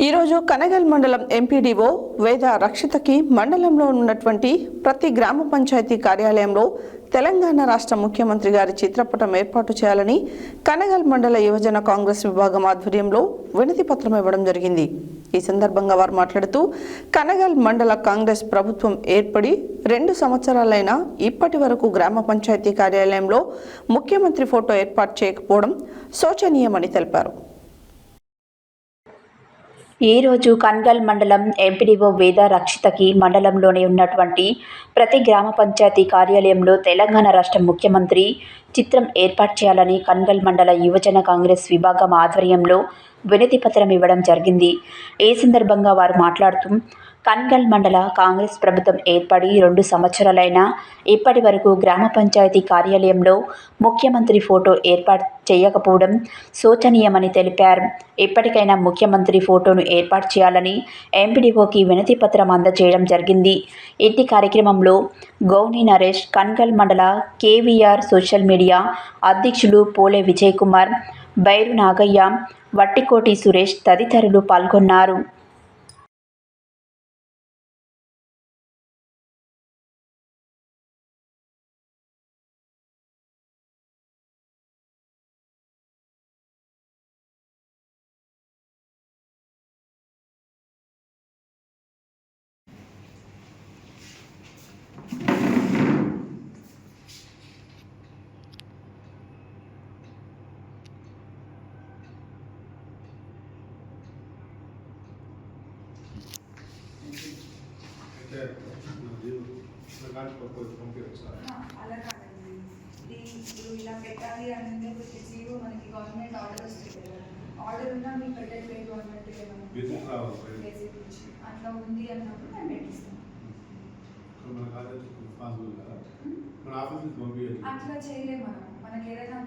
ఈరోజు కనగల్ మండలం ఎంపీడీఓ వేద రక్షితకి మండలంలో ఉన్నటువంటి ప్రతి గ్రామ పంచాయతీ కార్యాలయంలో తెలంగాణ రాష్ట్ర ముఖ్యమంత్రి గారి చిత్రపటం ఏర్పాటు చేయాలని కనగల్ మండల యువజన కాంగ్రెస్ విభాగం ఆధ్వర్యంలో వినతి పత్రం ఇవ్వడం జరిగింది. ఈ సందర్భంగా వారు మాట్లాడుతూ కనగల్ మండల కాంగ్రెస్ ప్రభుత్వం ఏర్పడి 2 సంవత్సరాలైనా ఇప్పటి వరకు గ్రామ పంచాయతీ కార్యాలయంలో ముఖ్యమంత్రి ఫోటో ఏర్పాటు చేయకపోవడం శోచనీయమని తెలిపారు. ఈరోజు కన్గల్ మండలం ఎంపీడీఓ వేద రక్షితకి మండలంలోనే ఉన్నటువంటి ప్రతి గ్రామ పంచాయతీ కార్యాలయంలో తెలంగాణ రాష్ట్ర ముఖ్యమంత్రి చిత్రం ఏర్పాటు చేయాలని కన్గల్ మండల యువజన కాంగ్రెస్ విభాగం ఆధ్వర్యంలో వినతి పత్రం ఇవ్వడం జరిగింది. ఈ సందర్భంగా వారు మాట్లాడుతూ కన్గల్ మండల కాంగ్రెస్ ప్రభుత్వం ఏర్పడి 2 సంవత్సరాలైనా ఇప్పటి వరకు గ్రామ పంచాయతీ కార్యాలయంలో ముఖ్యమంత్రి ఫోటో ఏర్పాటు చేయకపోవడం శోచనీయమని తెలిపారు. ఇప్పటికైనా ముఖ్యమంత్రి ఫోటోను ఏర్పాటు చేయాలని ఎంపీడీఓకి వినతి పత్రం అందజేయడం జరిగింది. ఇంటి కార్యక్రమంలో గౌని నరేష్, కన్గల్ మండల కేవీఆర్ సోషల్ మీడియా అధ్యక్షులు పోలే విజయ్ కుమార్, బైరు నాగయ్య, వట్టికోటి సురేష్ తదితరులు పాల్గొన్నారు. అలా కాదండి, ఇప్పుడు ఇలా పెట్టాలి అంటే జీవో మనకి గవర్నమెంట్ ఆర్డర్ వస్తుంది కదా, ఆర్డర్ ఉన్నా మీకు పెట్టట్లేదు గవర్నమెంట్ అట్లా ఉంది అన్నప్పుడు మేము పెట్టిస్తాం. అట్లా చేయలేము మనకి ఏదైనా